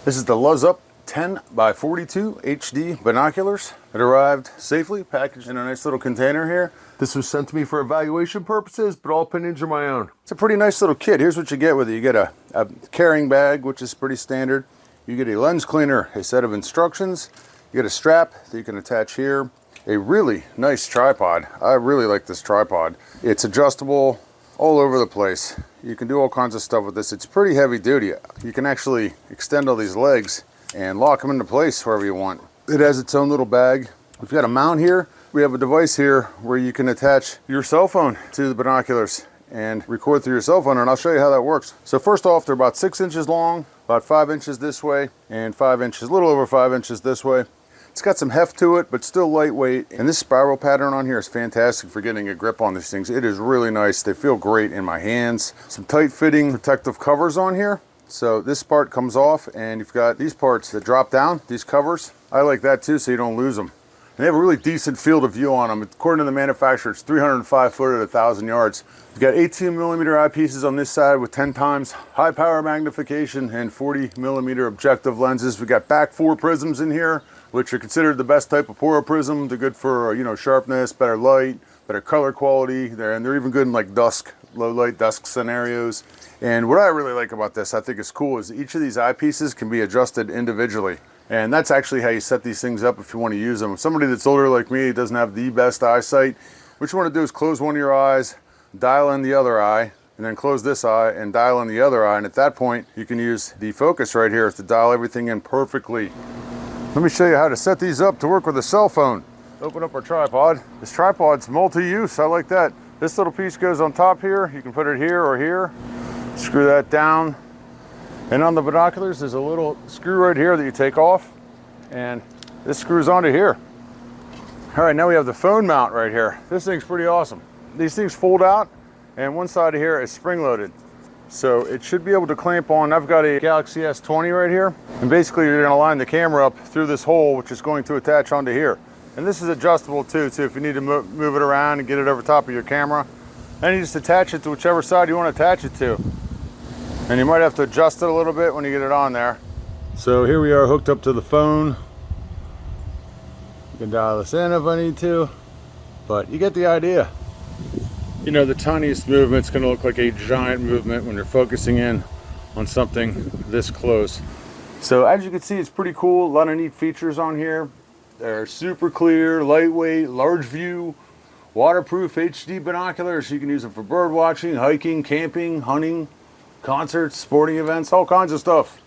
This is the Luz-up 10 by 42 HD binoculars. It arrived safely, packaged in a nice little container here. This was sent to me for evaluation purposes, but all opinions are my own. It's a pretty nice little kit. Here's what you get with it. You get a carrying bag, which is pretty standard. You get a lens cleaner, a set of instructions. You get a strap that you can attach here. A really nice tripod. I really like this tripod. It's adjustable all over the place. You can do all kinds of stuff with this. It's pretty heavy duty. You can actually extend all these legs and lock them into place wherever you want. It has its own little bag. We've got a mount here. We have a device here where you can attach your cell phone to the binoculars and record through your cell phone, and I'll show you how that works. So first off, they're about 6 inches long, about 5 inches this way, and 5 inches, a little over 5 inches this way. It's got some heft to it, but still lightweight. And this spiral pattern on here is fantastic for getting a grip on these things. It is really nice. They feel great in my hands. Some tight fitting protective covers on here. So this part comes off, and you've got these parts that drop down, these covers. I like that too, so you don't lose them. And they have a really decent field of view on them. According to the manufacturer, it's 305 foot at 1,000 yards. You've got 18 millimeter eyepieces on this side with 10 times high power magnification and 40 millimeter objective lenses. We got back 4 prisms in here, which are considered the best type of poro prism. They're good for, sharpness, better light, better color quality. They're even good in like dusk, low light dusk scenarios. And what I really like about this, I think is cool, is each of these eyepieces can be adjusted individually. And that's actually how you set these things up if you want to use them. If somebody that's older like me doesn't have the best eyesight, what you want to do is close one of your eyes, dial in the other eye, and then close this eye and dial in the other eye. And at that point, you can use the focus right here to dial everything in perfectly. Let me show you how to set these up to work with a cell phone. Open up our tripod. This tripod's multi-use, I like that. This little piece goes on top here. You can put it here or here. Screw that down. And on the binoculars, there's a little screw right here that you take off, and this screws onto here. All right, now we have the phone mount right here. This thing's pretty awesome. These things fold out, and one side of here is spring-loaded. So it should be able to clamp on. I've got a Galaxy S20 right here, and basically you're gonna line the camera up through this hole, which is going to attach onto here. And this is adjustable too, so if you need to move it around and get it over top of your camera, then you just attach it to whichever side you want to attach it to. And you might have to adjust it a little bit when you get it on there. So here we are hooked up to the phone. You can dial this in if I need to, but you get the idea. You know, the tiniest movement's going to look like a giant movement when you're focusing in on something this close. So as you can see, it's pretty cool. A lot of neat features on here. They're super clear, lightweight, large view, waterproof HD binoculars. You can use them for bird watching, hiking, camping, hunting, concerts, sporting events, all kinds of stuff.